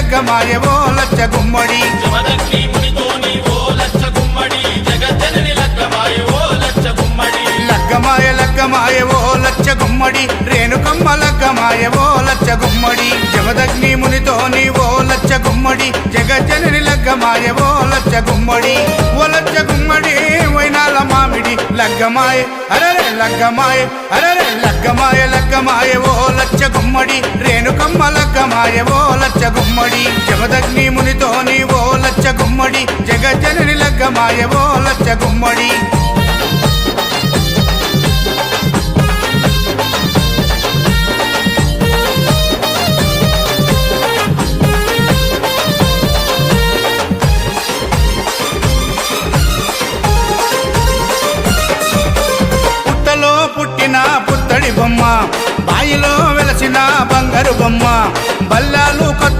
లగ్గమాయవో లచ్చ గుమ్మడి జమదగ్ని మునితోని ఓ లచ్చ గుమ్మడి జగజ్జనని లగ్గమాయవో లచ్చ గుమ్మడి లగ్గమాయవో లచ్చ గుమ్మడి రేణుకమ్మ లగ్గమాయవో లచ్చ గుమ్మడి జమదగ్ని మునితోని ఓ లచ్చ గుమ్మడి జగజ్జనని లగ్గమాయవో లచ్చ గుమ్మడి ఓ లచ్చ గుమ్మడి వైనాల మామిడి లగ్గమాయ అరరే లగ్గమాయ ఓ లచ్చ గుమ్మడి రేణుకమ్మ లగ్గమాయవో లచ్చ గుమ్మడి జమదగ్ని మునితోని ఓ లచ్చ గుమ్మడి జగజ్జనని లగ్గమాయవో లచ్చ గుమ్మడి పుట్టిన పుత్తడి బొమ్మ బాయిలో వెలసిన బంగారు బొమ్మ బల్లాలు కొత్త